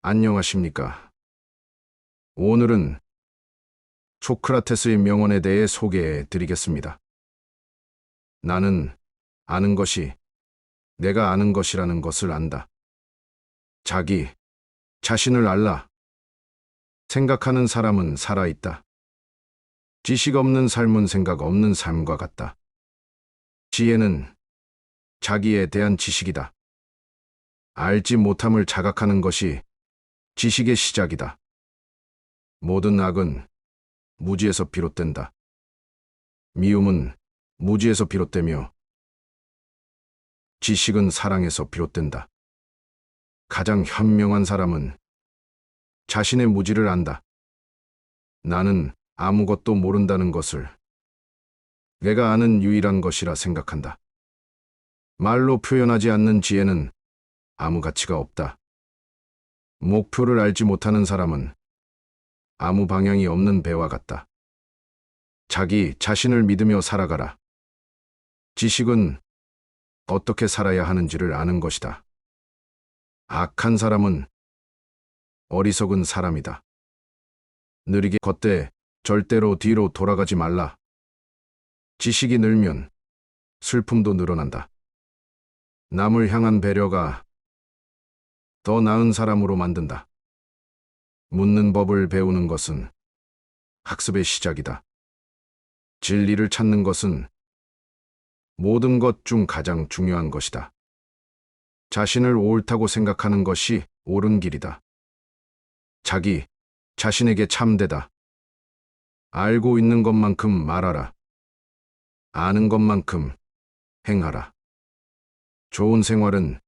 안녕하십니까. 오늘은 소크라테스의 명언에 대해 소개해 드리겠습니다. 나는 아는 것이 내가 아는 것이라는 것을 안다. 자기 자신을 알라. 생각하는 사람은 살아있다. 지식 없는 삶은 생각 없는 삶과 같다. 지혜는 자기에 대한 지식이다. 알지 못함을 자각하는 것이 지식의 시작이다. 모든 악은 무지에서 비롯된다. 미움은 무지에서 비롯되며 지식은 사랑에서 비롯된다. 가장 현명한 사람은 자신의 무지를 안다. 나는 아무것도 모른다는 것을 내가 아는 유일한 것이라 생각한다. 말로 표현하지 않는 지혜는 아무 가치가 없다. 목표를 알지 못하는 사람은 아무 방향이 없는 배와 같다. 자기 자신을 믿으며 살아가라. 지식은 어떻게 살아야 하는지를 아는 것이다. 악한 사람은 어리석은 사람이다. 느리게 걷되 절대로 뒤로 돌아가지 말라. 지식이 늘면 슬픔도 늘어난다. 남을 향한 배려가 더 나은 사람으로 만든다. 묻는 법을 배우는 것은 학습의 시작이다. 진리를 찾는 것은 모든 것 중 가장 중요한 것이다. 자신을 옳다고 생각하는 것이 옳은 길이다. 자기 자신에게 참되다. 알고 있는 것만큼 말하라. 아는 것만큼 행하라. 좋은 생활은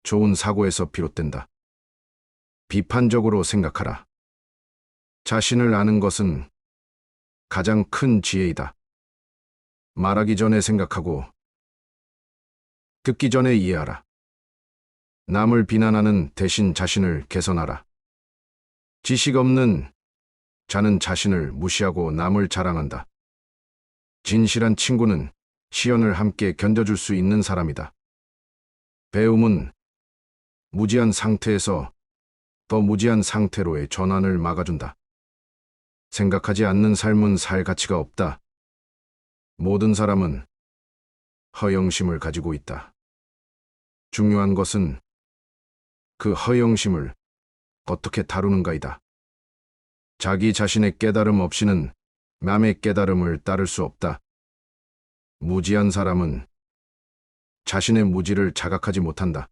좋은 사고에서 비롯된다. 비판적으로 생각하라. 자신을 아는 것은 가장 큰 지혜이다. 말하기 전에 생각하고 듣기 전에 이해하라. 남을 비난하는 대신 자신을 개선하라. 지식 없는 자는 자신을 무시하고 남을 자랑한다. 진실한 친구는 시련을 함께 견뎌줄 수 있는 사람이다. 배움은 무지한 상태에서 더 무지한 상태로의 전환을 막아준다. 생각하지 않는 삶은 살 가치가 없다. 모든 사람은 허영심을 가지고 있다. 중요한 것은 그 허영심을 어떻게 다루는가이다. 자기 자신의 깨달음 없이는 남의 깨달음을 따를 수 없다. 무지한 사람은 자신의 무지를 자각하지 못한다.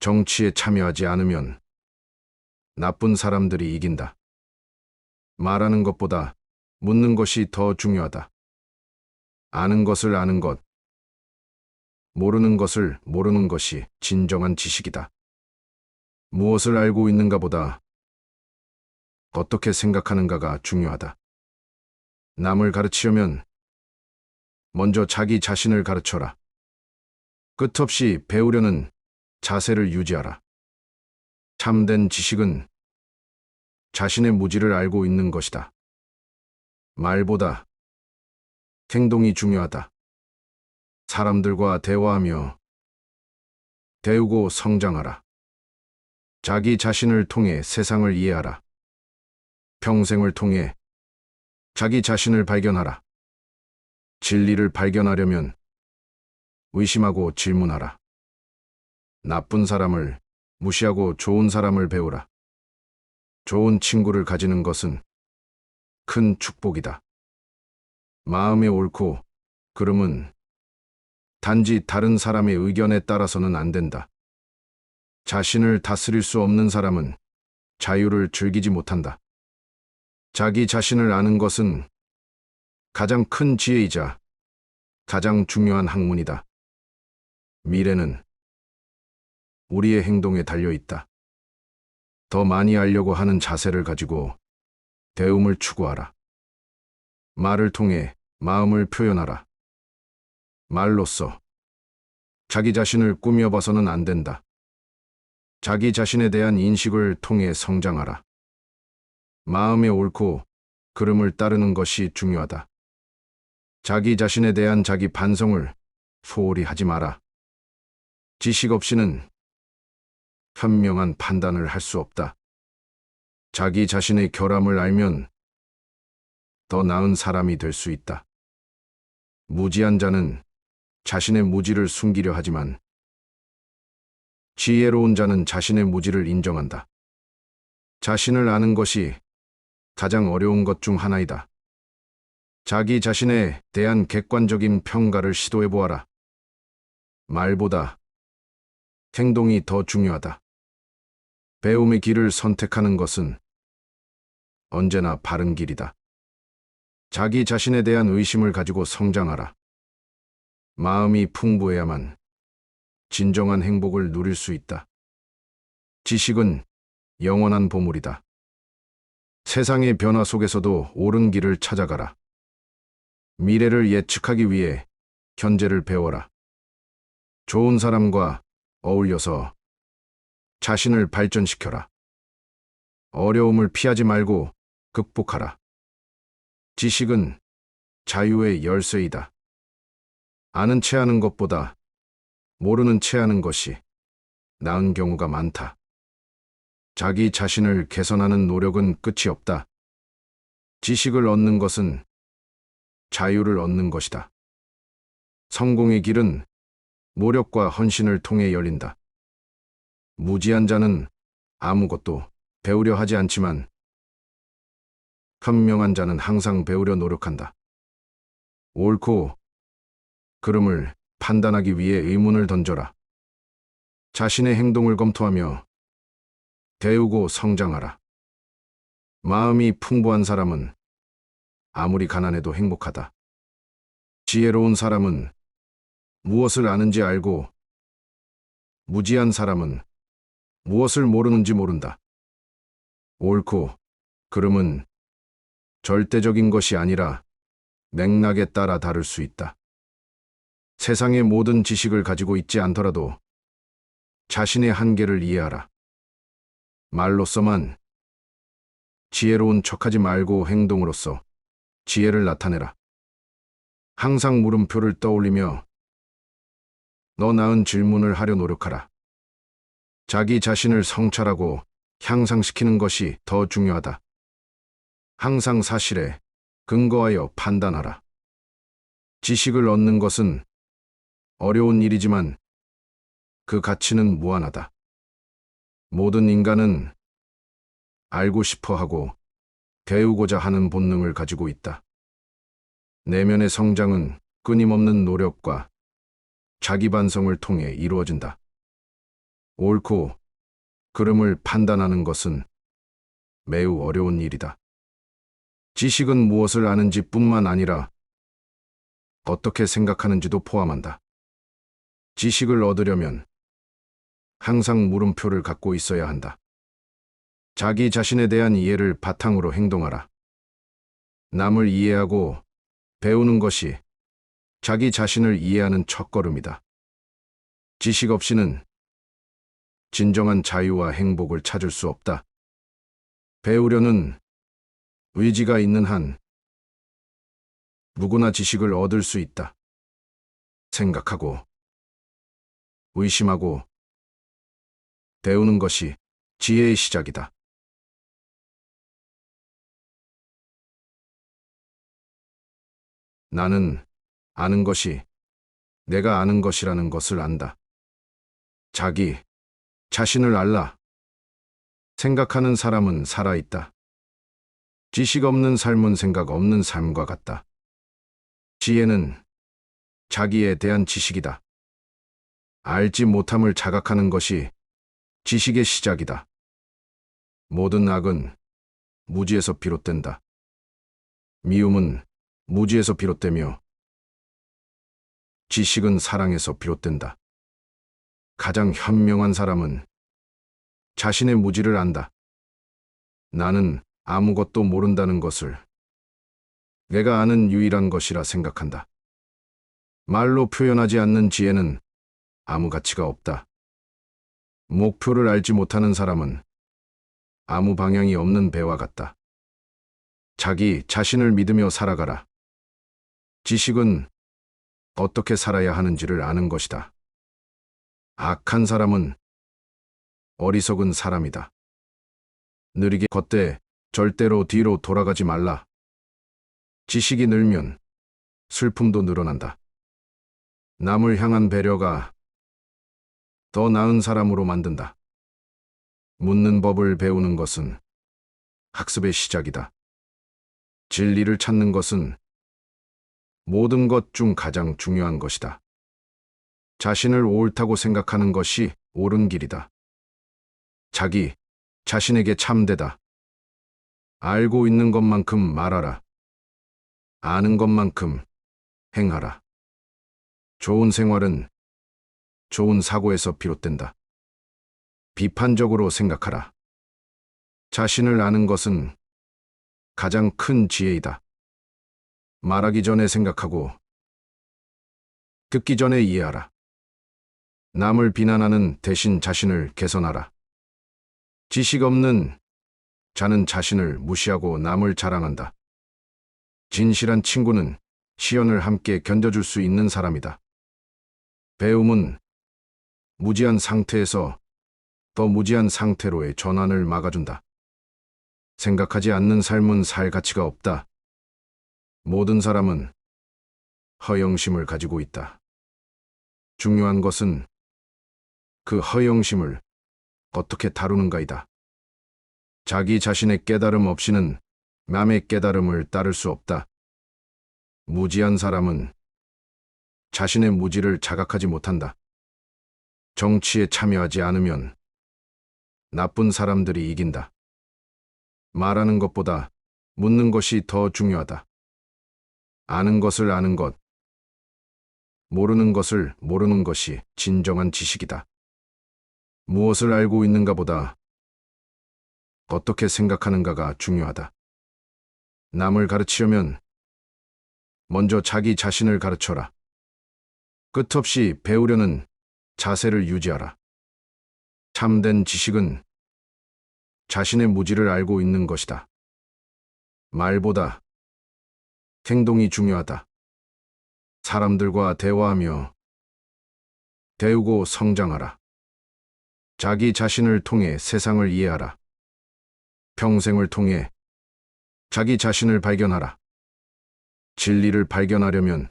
정치에 참여하지 않으면 나쁜 사람들이 이긴다. 말하는 것보다 묻는 것이 더 중요하다. 아는 것을 아는 것, 모르는 것을 모르는 것이 진정한 지식이다. 무엇을 알고 있는가보다 어떻게 생각하는가가 중요하다. 남을 가르치려면 먼저 자기 자신을 가르쳐라. 끝없이 배우려는 자세를 유지하라. 참된 지식은 자신의 무지를 알고 있는 것이다. 말보다 행동이 중요하다. 사람들과 대화하며 배우고 성장하라. 자기 자신을 통해 세상을 이해하라. 평생을 통해 자기 자신을 발견하라. 진리를 발견하려면 의심하고 질문하라. 나쁜 사람을 무시하고 좋은 사람을 배우라. 좋은 친구를 가지는 것은 큰 축복이다. 마음의 옳고 그름은 단지 다른 사람의 의견에 따라서는 안 된다. 자신을 다스릴 수 없는 사람은 자유를 즐기지 못한다. 자기 자신을 아는 것은 가장 큰 지혜이자 가장 중요한 학문이다. 미래는 우리의 행동에 달려 있다. 더 많이 알려고 하는 자세를 가지고 배움을 추구하라. 말을 통해 마음을 표현하라. 말로써 자기 자신을 꾸며봐서는 안 된다. 자기 자신에 대한 인식을 통해 성장하라. 마음의 옳고 그름을 따르는 것이 중요하다. 자기 자신에 대한 자기 반성을 소홀히 하지 마라. 지식 없이는 현명한 판단을 할 수 없다. 자기 자신의 결함을 알면 더 나은 사람이 될 수 있다. 무지한 자는 자신의 무지를 숨기려 하지만 지혜로운 자는 자신의 무지를 인정한다. 자신을 아는 것이 가장 어려운 것 중 하나이다. 자기 자신에 대한 객관적인 평가를 시도해 보아라. 말보다 행동이 더 중요하다. 배움의 길을 선택하는 것은 언제나 바른 길이다. 자기 자신에 대한 의심을 가지고 성장하라. 마음이 풍부해야만 진정한 행복을 누릴 수 있다. 지식은 영원한 보물이다. 세상의 변화 속에서도 옳은 길을 찾아가라. 미래를 예측하기 위해 현재를 배워라. 좋은 사람과 어울려서 자신을 발전시켜라. 어려움을 피하지 말고 극복하라. 지식은 자유의 열쇠이다. 아는 채 하는 것보다 모르는 채 하는 것이 나은 경우가 많다. 자기 자신을 개선하는 노력은 끝이 없다. 지식을 얻는 것은 자유를 얻는 것이다. 성공의 길은 노력과 헌신을 통해 열린다. 무지한 자는 아무것도 배우려 하지 않지만 현명한 자는 항상 배우려 노력한다. 옳고 그름을 판단하기 위해 의문을 던져라. 자신의 행동을 검토하며 배우고 성장하라. 마음이 풍부한 사람은 아무리 가난해도 행복하다. 지혜로운 사람은 무엇을 아는지 알고 무지한 사람은 무엇을 모르는지 모른다. 옳고 그름은 절대적인 것이 아니라 맥락에 따라 다를 수 있다. 세상의 모든 지식을 가지고 있지 않더라도 자신의 한계를 이해하라. 말로서만 지혜로운 척하지 말고 행동으로써 지혜를 나타내라. 항상 물음표를 떠올리며 더 나은 질문을 하려 노력하라. 자기 자신을 성찰하고 향상시키는 것이 더 중요하다. 항상 사실에 근거하여 판단하라. 지식을 얻는 것은 어려운 일이지만 그 가치는 무한하다. 모든 인간은 알고 싶어 하고 배우고자 하는 본능을 가지고 있다. 내면의 성장은 끊임없는 노력과 자기 반성을 통해 이루어진다. 옳고 그름을 판단하는 것은 매우 어려운 일이다. 지식은 무엇을 아는지 뿐만 아니라 어떻게 생각하는지도 포함한다. 지식을 얻으려면 항상 물음표를 갖고 있어야 한다. 자기 자신에 대한 이해를 바탕으로 행동하라. 남을 이해하고 배우는 것이 자기 자신을 이해하는 첫걸음이다. 지식 없이는 진정한 자유와 행복을 찾을 수 없다. 배우려는 의지가 있는 한 누구나 지식을 얻을 수 있다. 생각하고 의심하고 배우는 것이 지혜의 시작이다. 나는 아는 것이 내가 아는 것이라는 것을 안다. 자기 자신을 알라. 생각하는 사람은 살아있다. 지식 없는 삶은 생각 없는 삶과 같다. 지혜는 자기에 대한 지식이다. 알지 못함을 자각하는 것이 지식의 시작이다. 모든 악은 무지에서 비롯된다. 미움은 무지에서 비롯되며 지식은 사랑에서 비롯된다. 가장 현명한 사람은 자신의 무지를 안다. 나는 아무것도 모른다는 것을 내가 아는 유일한 것이라 생각한다. 말로 표현하지 않는 지혜는 아무 가치가 없다. 목표를 알지 못하는 사람은 아무 방향이 없는 배와 같다. 자기 자신을 믿으며 살아가라. 지식은 어떻게 살아야 하는지를 아는 것이다. 악한 사람은 어리석은 사람이다. 느리게 걷되 절대로 뒤로 돌아가지 말라. 지식이 늘면 슬픔도 늘어난다. 남을 향한 배려가 더 나은 사람으로 만든다. 묻는 법을 배우는 것은 학습의 시작이다. 진리를 찾는 것은 모든 것 중 가장 중요한 것이다. 자신을 옳다고 생각하는 것이 옳은 길이다. 자기 자신에게 참되다. 알고 있는 것만큼 말하라. 아는 것만큼 행하라. 좋은 생활은 좋은 사고에서 비롯된다. 비판적으로 생각하라. 자신을 아는 것은 가장 큰 지혜이다. 말하기 전에 생각하고 듣기 전에 이해하라. 남을 비난하는 대신 자신을 개선하라. 지식 없는 자는 자신을 무시하고 남을 자랑한다. 진실한 친구는 시련을 함께 견뎌줄 수 있는 사람이다. 배움은 무지한 상태에서 더 무지한 상태로의 전환을 막아준다. 생각하지 않는 삶은 살 가치가 없다. 모든 사람은 허영심을 가지고 있다. 중요한 것은 그 허영심을 어떻게 다루는가이다. 자기 자신의 깨달음 없이는 남의 깨달음을 따를 수 없다. 무지한 사람은 자신의 무지를 자각하지 못한다. 정치에 참여하지 않으면 나쁜 사람들이 이긴다. 말하는 것보다 묻는 것이 더 중요하다. 아는 것을 아는 것, 모르는 것을 모르는 것이 진정한 지식이다. 무엇을 알고 있는가보다 어떻게 생각하는가가 중요하다. 남을 가르치려면 먼저 자기 자신을 가르쳐라. 끝없이 배우려는 자세를 유지하라. 참된 지식은 자신의 무지를 알고 있는 것이다. 말보다 행동이 중요하다. 사람들과 대화하며 배우고 성장하라. 자기 자신을 통해 세상을 이해하라. 평생을 통해 자기 자신을 발견하라. 진리를 발견하려면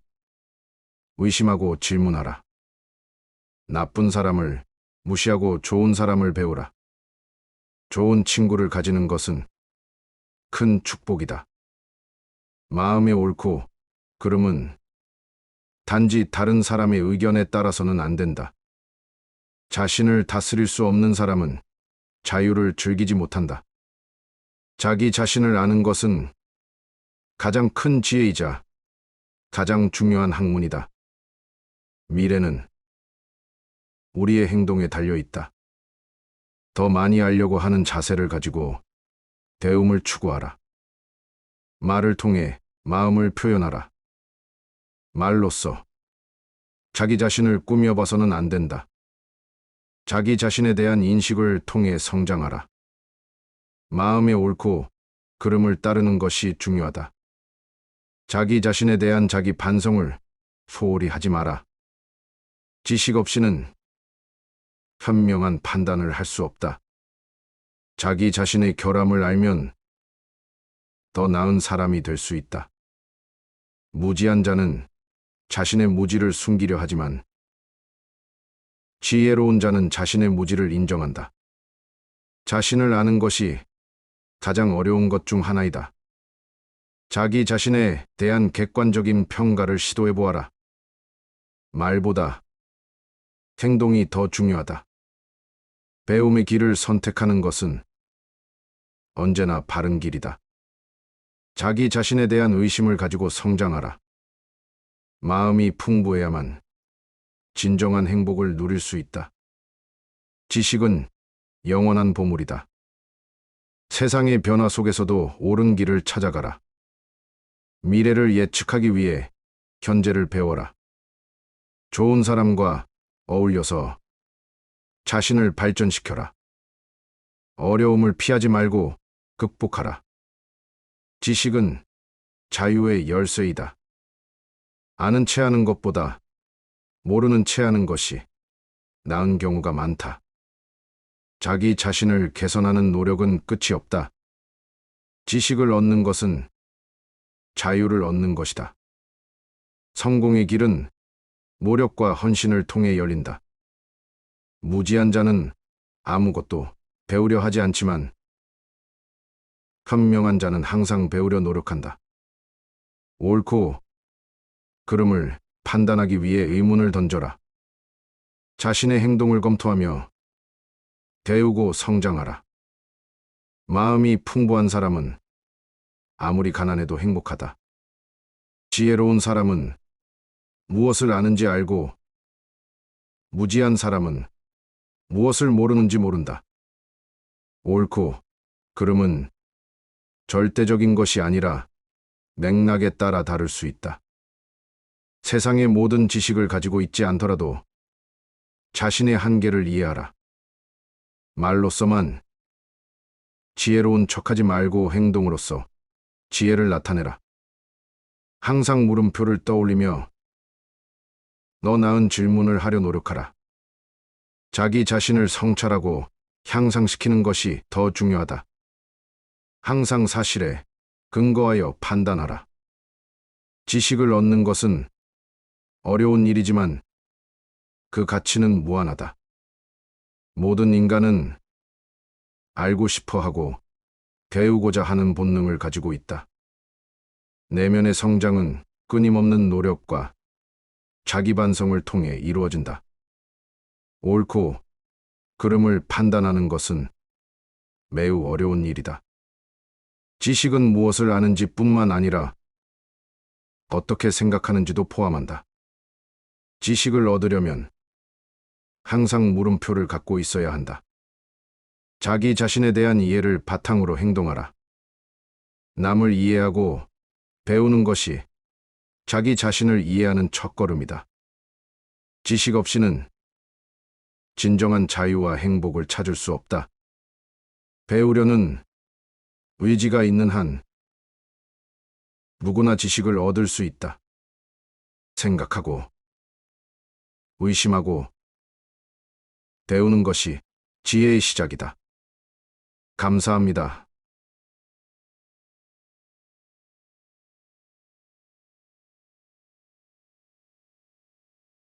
의심하고 질문하라. 나쁜 사람을 무시하고 좋은 사람을 배우라. 좋은 친구를 가지는 것은 큰 축복이다. 마음의 옳고 그름은 단지 다른 사람의 의견에 따라서는 안 된다. 자신을 다스릴 수 없는 사람은 자유를 즐기지 못한다. 자기 자신을 아는 것은 가장 큰 지혜이자 가장 중요한 학문이다. 미래는 우리의 행동에 달려 있다. 더 많이 알려고 하는 자세를 가지고 배움을 추구하라. 말을 통해 마음을 표현하라. 말로써 자기 자신을 꾸며봐서는 안 된다. 자기 자신에 대한 인식을 통해 성장하라. 마음의 옳고 그름을 따르는 것이 중요하다. 자기 자신에 대한 자기 반성을 소홀히 하지 마라. 지식 없이는 현명한 판단을 할 수 없다. 자기 자신의 결함을 알면 더 나은 사람이 될 수 있다. 무지한 자는 자신의 무지를 숨기려 하지만 지혜로운 자는 자신의 무지를 인정한다. 자신을 아는 것이 가장 어려운 것 중 하나이다. 자기 자신에 대한 객관적인 평가를 시도해 보아라. 말보다 행동이 더 중요하다. 배움의 길을 선택하는 것은 언제나 바른 길이다. 자기 자신에 대한 의심을 가지고 성장하라. 마음이 풍부해야만 진정한 행복을 누릴 수 있다. 지식은 영원한 보물이다. 세상의 변화 속에서도 옳은 길을 찾아가라. 미래를 예측하기 위해 현재를 배워라. 좋은 사람과 어울려서 자신을 발전시켜라. 어려움을 피하지 말고 극복하라. 지식은 자유의 열쇠이다. 아는 채 하는 것보다 모르는 채 하는 것이 나은 경우가 많다. 자기 자신을 개선하는 노력은 끝이 없다. 지식을 얻는 것은 자유를 얻는 것이다. 성공의 길은 노력과 헌신을 통해 열린다. 무지한 자는 아무것도 배우려 하지 않지만 현명한 자는 항상 배우려 노력한다. 옳고 그름을 판단하기 위해 의문을 던져라. 자신의 행동을 검토하며 배우고 성장하라. 마음이 풍부한 사람은 아무리 가난해도 행복하다. 지혜로운 사람은 무엇을 아는지 알고 무지한 사람은 무엇을 모르는지 모른다. 옳고 그름은 절대적인 것이 아니라 맥락에 따라 다를 수 있다. 세상의 모든 지식을 가지고 있지 않더라도 자신의 한계를 이해하라. 말로서만 지혜로운 척하지 말고 행동으로써 지혜를 나타내라. 항상 물음표를 떠올리며 더 나은 질문을 하려 노력하라. 자기 자신을 성찰하고 향상시키는 것이 더 중요하다. 항상 사실에 근거하여 판단하라. 지식을 얻는 것은 어려운 일이지만 그 가치는 무한하다. 모든 인간은 알고 싶어 하고 배우고자 하는 본능을 가지고 있다. 내면의 성장은 끊임없는 노력과 자기 반성을 통해 이루어진다. 옳고 그름을 판단하는 것은 매우 어려운 일이다. 지식은 무엇을 아는지 뿐만 아니라 어떻게 생각하는지도 포함한다. 지식을 얻으려면 항상 물음표를 갖고 있어야 한다. 자기 자신에 대한 이해를 바탕으로 행동하라. 남을 이해하고 배우는 것이 자기 자신을 이해하는 첫걸음이다. 지식 없이는 진정한 자유와 행복을 찾을 수 없다. 배우려는 의지가 있는 한 누구나 지식을 얻을 수 있다. 생각하고 의심하고 배우는 것이 지혜의 시작이다. 감사합니다.